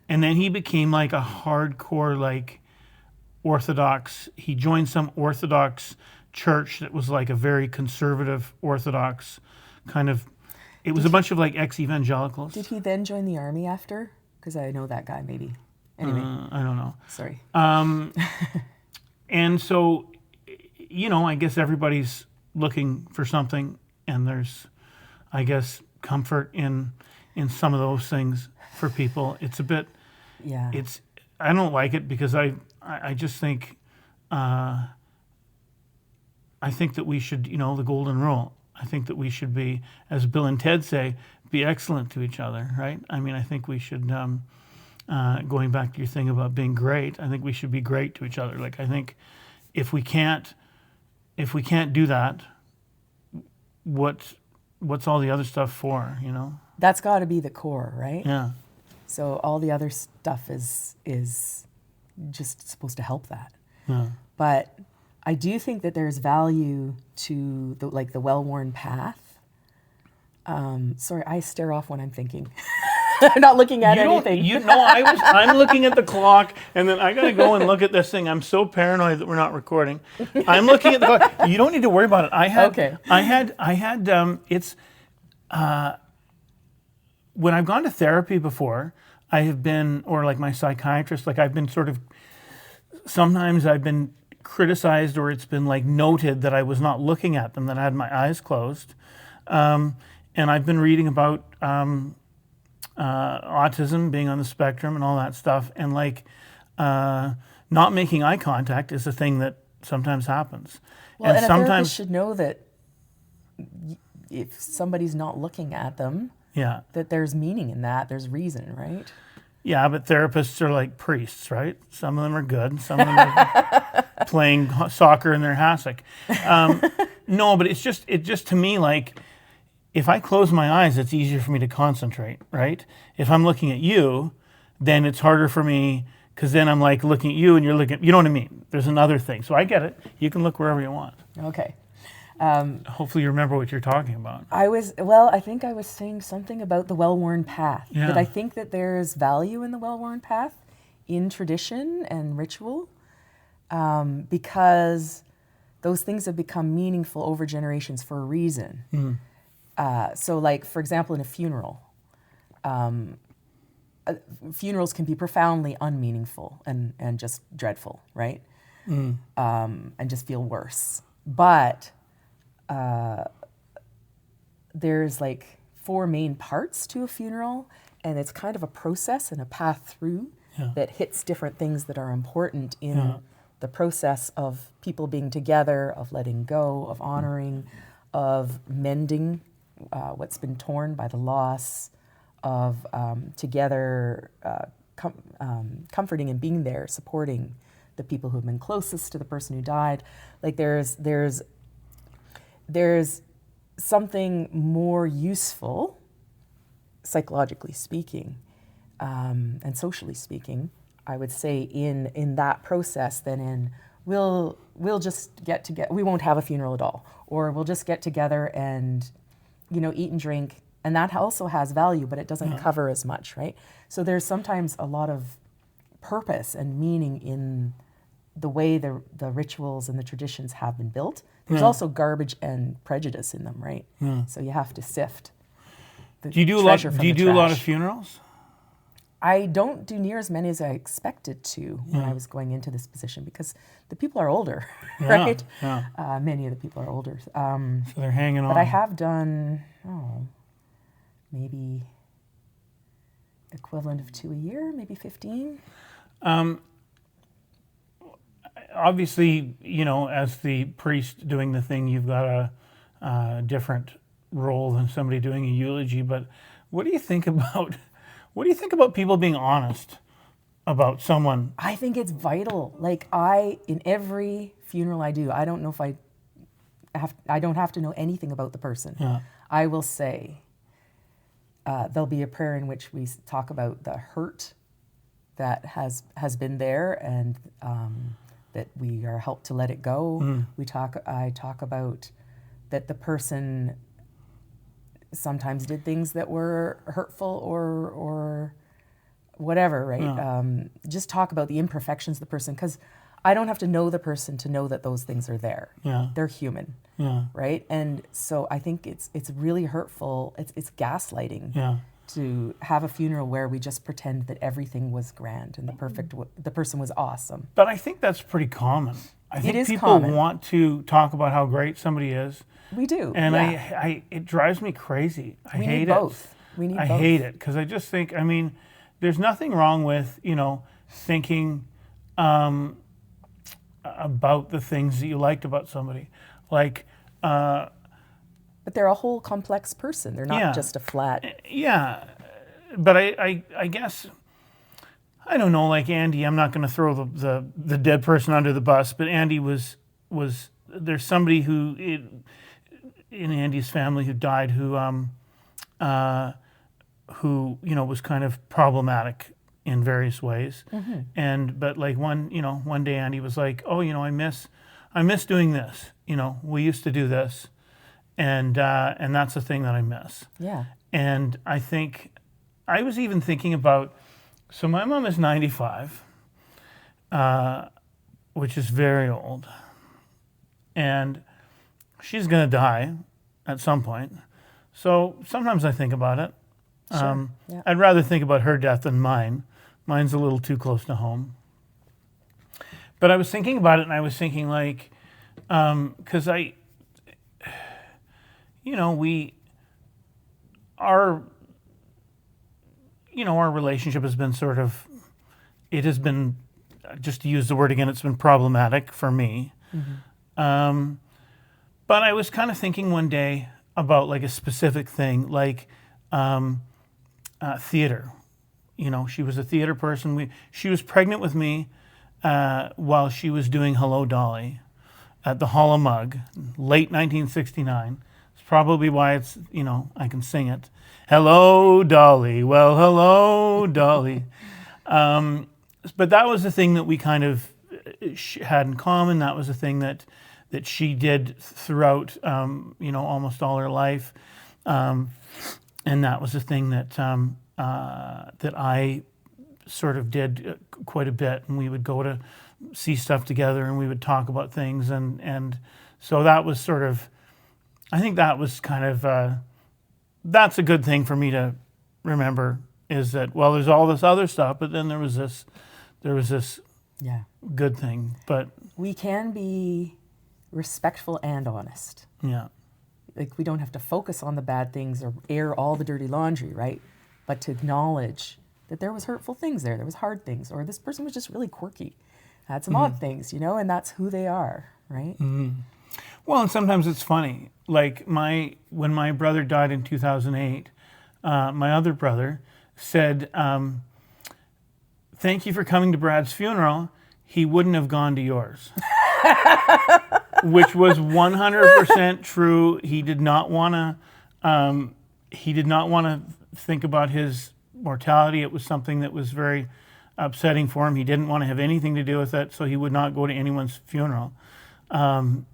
and then he became like a hardcore like Orthodox. He joined some Orthodox church that was like a very conservative Orthodox kind of. It was a bunch of like ex-evangelicals. Did he then join the army after? Because I know that guy maybe. Anyway. I don't know. Sorry. And so, I guess everybody's looking for something, and there's, I guess, comfort in some of those things for people. It's a bit. Yeah. I don't like it because I just think. I think that we should, the golden rule. I think that we should be, as Bill and Ted say, be excellent to each other, right? I mean, I think we should, going back to your thing about being great, I think we should be great to each other. Like, I think if we can't do that, what's all the other stuff for, That's got to be the core, right? Yeah. So all the other stuff is just supposed to help that. Yeah. But I do think that there's value to the well-worn path. Sorry, I stare off when I'm thinking. I'm not looking at anything. I'm looking at the clock, and then I gotta go and look at this thing. I'm so paranoid that we're not recording. I'm looking at the clock. You don't need to worry about it. when I've gone to therapy before, I have been, or like my psychiatrist, like I've been sort of, sometimes I've been criticized, or it's been like noted that I was not looking at them, that I had my eyes closed. And I've been reading about autism, being on the spectrum and all that stuff. And like not making eye contact is a thing that sometimes happens. Well, and a therapist should know that if somebody's not looking at them, yeah, that there's meaning in that, there's reason, right? Yeah, but therapists are like priests, right? Some of them are good, some of them are playing soccer in their hassock. No, but it just to me, like, if I close my eyes, it's easier for me to concentrate, right? If I'm looking at you, then it's harder for me, because then I'm like looking at you and you're looking, you know what I mean? There's another thing. So I get it. You can look wherever you want. Okay. Hopefully you remember what you're talking about. I think I was saying something about the well-worn path. Yeah. That I think that there's value in the well-worn path, in tradition and ritual, because those things have become meaningful over generations for a reason. So like, for example, in a funeral, funerals can be profoundly unmeaningful and just dreadful, right? And just feel worse. But there's like 4 main parts to a funeral, and it's kind of a process and a path through that hits different things that are important in the process of people being together, of letting go, of honoring, of mending what's been torn by the loss, of together comforting and being there, supporting the people who've been closest to the person who died. Like there's something more useful, psychologically speaking, and socially speaking, I would say, in that process than in we'll just get together. We won't have a funeral at all, or we'll just get together and eat and drink, and that also has value, but it doesn't cover as much, right? So there's sometimes a lot of purpose and meaning in the way the rituals and the traditions have been built. There's also garbage and prejudice in them, right? So you have to sift the treasure from the trash. Do you do a lot of funerals? I don't do near as many as I expected to when I was going into this position, because the people are older, right? Yeah. Many of the people are older. So they're hanging on. But I have done, maybe equivalent of 2 a year, maybe 15. Obviously, as the priest doing the thing, you've got a different role than somebody doing a eulogy. But what do you think about people being honest about someone? I think it's vital. Like in every funeral I do, I don't know if I don't have to know anything about the person. Yeah. I will say, there'll be a prayer in which we talk about the hurt that has been there, and that we are helped to let it go. I talk about that the person sometimes did things that were hurtful or whatever, right? Just talk about the imperfections of the person, because I don't have to know the person to know that those things are there. Yeah. They're human, right? And so I think it's really hurtful. It's gaslighting to have a funeral where we just pretend that everything was grand and the person was awesome. But I think that's pretty common. I think people want to talk about how great somebody is. We do. And it drives me crazy. I hate it. We need both. I hate it, because I just think, there's nothing wrong with, thinking about the things that you liked about somebody. Like, but they're a whole complex person. They're not just a flat. Yeah, but I guess, I don't know, like Andy, I'm not going to throw the dead person under the bus, but Andy was there's somebody who, in Andy's family, who died, who was kind of problematic in various ways. But like one day Andy was like, oh, I miss doing this. We used to do this. And that's the thing that I miss. Yeah. And I think, I was even thinking about, so my mom is 95, which is very old. And she's going to die at some point. So sometimes I think about it. Sure. Yeah. I'd rather think about her death than mine. Mine's a little too close to home. But I was thinking about it, and I was thinking like, because our relationship has been sort of, it has been, just to use the word again, it's been problematic for me. But I was kind of thinking one day about like a specific thing, like theater. She was a theater person. She was pregnant with me while she was doing Hello, Dolly at the Hall of Mug, late 1969. It's probably why it's, I can sing it. Hello, Dolly. Well, hello, Dolly. But that was the thing that we kind of had in common. That was the thing that she did throughout, almost all her life. And that was the thing that that I sort of did quite a bit. And we would go to see stuff together, and we would talk about things. And so that was sort of, I think that was kind of, that's a good thing for me to remember, is that, well, there's all this other stuff, but then there was this Yeah. good thing. But We can be respectful and honest. yeah. Like, we don't have to focus on the bad things or air all the dirty laundry, right? But to acknowledge that there was hurtful things there was hard things, or this person was just really quirky, had some odd things, and that's who they are, right? Well, and sometimes it's funny. Like when my brother died in 2008, my other brother said, "Thank you for coming to Brad's funeral. He wouldn't have gone to yours." Which was 100% true. He did not want to. He did not want to think about his mortality. It was something that was very upsetting for him. He didn't want to have anything to do with it, so he would not go to anyone's funeral. And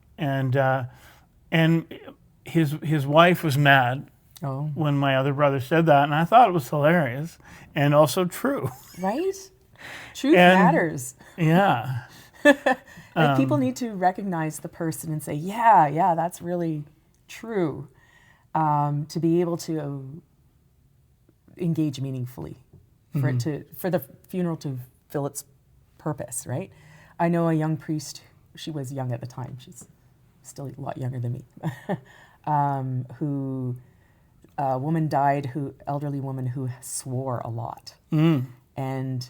his wife was mad when my other brother said that, and I thought it was hilarious and also true. Right? Truth matters. Yeah. Like, people need to recognize the person and say, yeah, that's really true, to be able to engage meaningfully, for the funeral to fill its purpose, right? I know a young priest. She was young at the time. She's still a lot younger than me. Who a woman died, elderly woman who swore a lot, and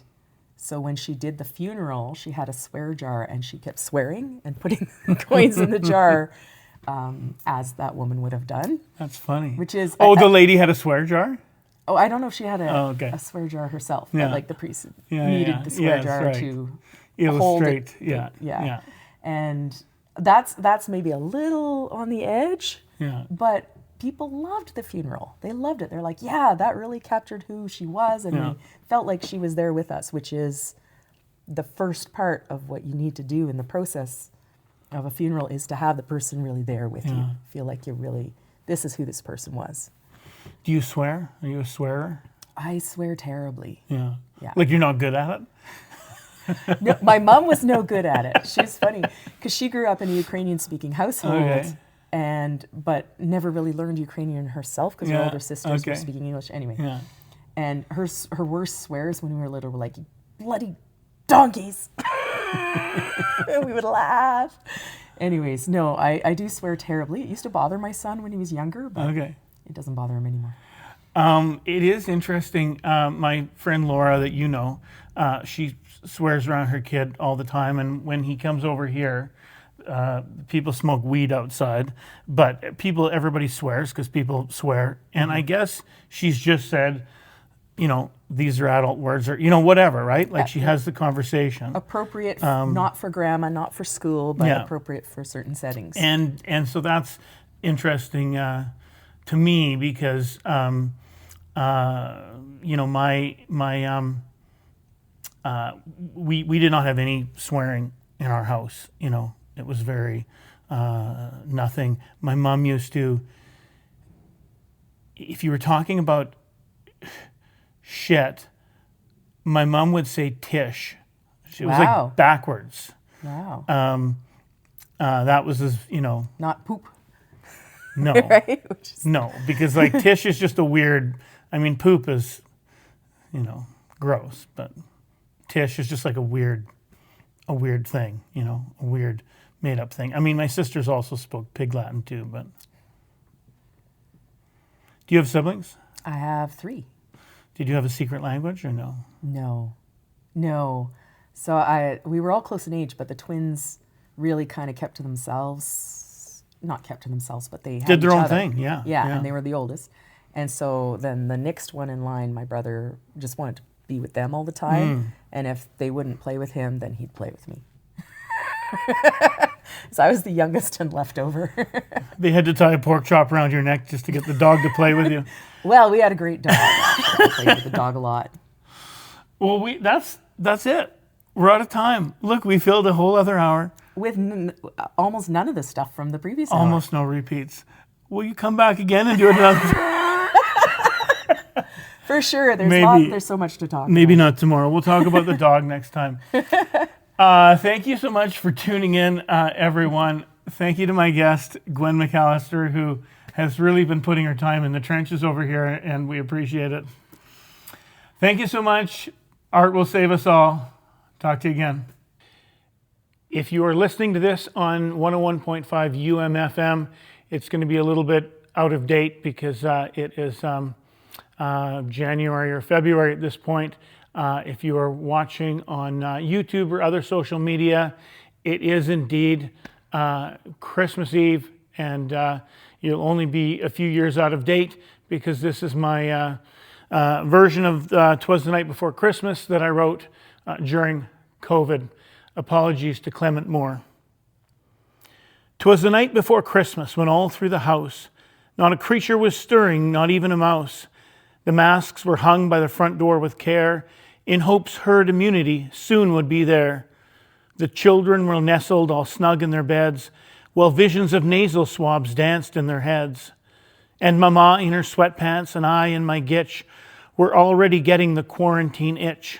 so when she did the funeral, she had a swear jar, and she kept swearing and putting coins in the jar, as that woman would have done. That's funny. Which is the lady had a swear jar? Oh, I don't know if she had a swear jar herself, Yeah. but like the priest needed the swear jar right. to illustrate. hold it. Yeah. And that's maybe a little on the edge. Yeah. But people loved the funeral. They loved it. They're like, yeah, that really captured who she was, and we felt like she was there with us, which is the first part of what you need to do in the process of a funeral, is to have the person really there with you. Feel like this is who this person was. Do you swear? Are you a swearer? I swear terribly. Yeah. Yeah. Like, you're not good at it? No, my mom was no good at it. She's funny because she grew up in a Ukrainian-speaking household, but never really learned Ukrainian herself because her older sisters were speaking English anyway. Yeah. And her worst swears when we were little were like, "Bloody donkeys," and we would laugh. Anyways, no, I do swear terribly. It used to bother my son when he was younger, but it doesn't bother him anymore. It is interesting. My friend Laura, that you know, she swears around her kid all the time, and when he comes over here, people smoke weed outside, but everybody swears because people swear. And I guess she's just said, these are adult words, or, whatever, right? Like, she has the conversation. Appropriate, not for grandma, not for school, but appropriate for certain settings. And so that's interesting to me because, we did not have any swearing in our house. It was very nothing. My mom used to, if you were talking about shit, my mom would say tish. It was like backwards. Wow. That was as, Not poop. No. Right? No, because like tish is just a weird, I mean, poop is, gross, but tish is just like a weird thing, a weird made up thing. I mean, my sisters also spoke Pig Latin too, but. Do you have siblings? I have 3. Did you have a secret language or no? No. So we were all close in age, but the twins really kind of kept to themselves. Not kept to themselves, but they did their each own other. thing. Yeah. And they were the oldest. And so then the next one in line, my brother just wanted to be with them all the time. And if they wouldn't play with him, then he'd play with me. So I was the youngest and left over. They had to tie a pork chop around your neck just to get the dog to play with you. Well, we had a great dog. I played with the dog a lot. Well, that's it. We're out of time. Look, we filled a whole other hour. With almost none of the stuff from the previous hour. Almost no repeats. Will you come back again and do another? For sure. There's so much to talk about. Maybe not tomorrow. We'll talk about the dog next time. Thank you so much for tuning in, everyone. Thank you to my guest, Gwen McAllister, who has really been putting her time in the trenches over here, and we appreciate it. Thank you so much. Art will save us all. Talk to you again. If you are listening to this on 101.5 UMFM, it's going to be a little bit out of date because it is January or February at this point. If you are watching on YouTube or other social media, it is indeed Christmas Eve, and you'll only be a few years out of date because this is my version of 'Twas the Night Before Christmas that I wrote during COVID. Apologies to Clement Moore. 'Twas the night before Christmas when all through the house not a creature was stirring, not even a mouse. The masks were hung by the front door with care, in hopes herd immunity soon would be there. The children were nestled all snug in their beds, while visions of nasal swabs danced in their heads. And Mama in her sweatpants and I in my gitch were already getting the quarantine itch.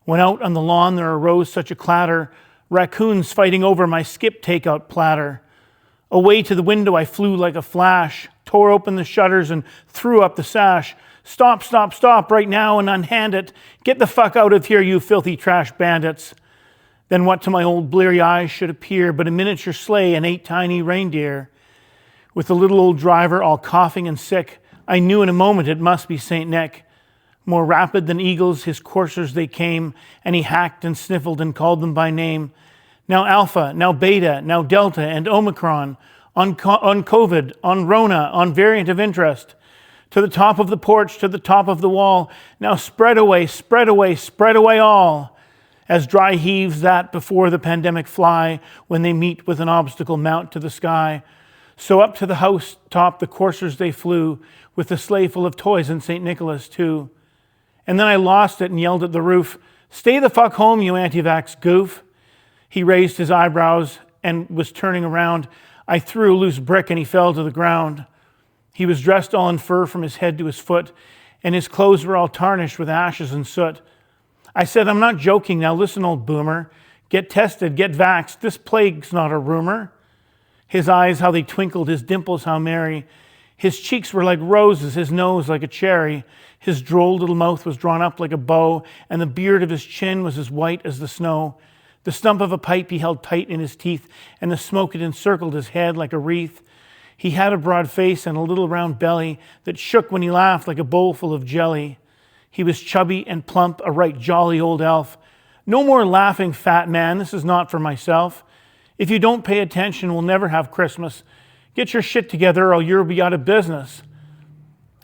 When out on the lawn there arose such a clatter, raccoons fighting over my skip takeout platter. Away to the window I flew like a flash, tore open the shutters and threw up the sash. Stop, stop, stop right now and unhand it. Get the fuck out of here, you filthy trash bandits. Then what to my old bleary eyes should appear but a miniature sleigh and 8 tiny reindeer. With the little old driver all coughing and sick, I knew in a moment it must be Saint Nick. More rapid than eagles, his coursers they came, and he hacked and sniffled and called them by name. Now Alpha, now Beta, now Delta, and Omicron, on COVID, on Rona, on variant of interest. To the top of the porch, to the top of the wall, now spread away, spread away, spread away all. As dry heaves that before the pandemic fly, when they meet with an obstacle mount to the sky. So up to the house top the coursers they flew, with the sleigh full of toys and St. Nicholas too. And then I lost it and yelled at the roof, "Stay the fuck home, you anti-vax goof." He raised his eyebrows and was turning around. I threw a loose brick and he fell to the ground. He was dressed all in fur from his head to his foot, and his clothes were all tarnished with ashes and soot. I said, "I'm not joking. Now listen, old boomer. Get tested, get vaxxed. This plague's not a rumor." His eyes, how they twinkled, his dimples, how merry. His cheeks were like roses, his nose like a cherry. His droll little mouth was drawn up like a bow, and the beard of his chin was as white as the snow. The stump of a pipe he held tight in his teeth, and the smoke had encircled his head like a wreath. He had a broad face and a little round belly that shook when he laughed like a bowl full of jelly. He was chubby and plump, a right jolly old elf. "No more laughing, fat man. This is not for myself. If you don't pay attention, we'll never have Christmas. Get your shit together or you'll be out of business."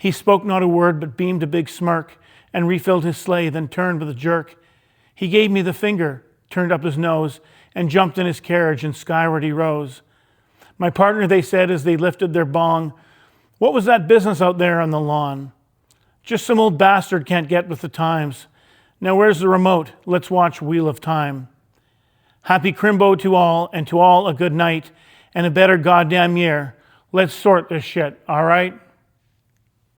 He spoke not a word, but beamed a big smirk and refilled his sleigh, then turned with a jerk. He gave me the finger, turned up his nose, and jumped in his carriage, and skyward he rose. My partner, they said as they lifted their bong, "What was that business out there on the lawn?" "Just some old bastard can't get with the times. Now where's the remote? Let's watch Wheel of Time." Happy Crimbo to all, and to all a good night, and a better goddamn year. Let's sort this shit, all right?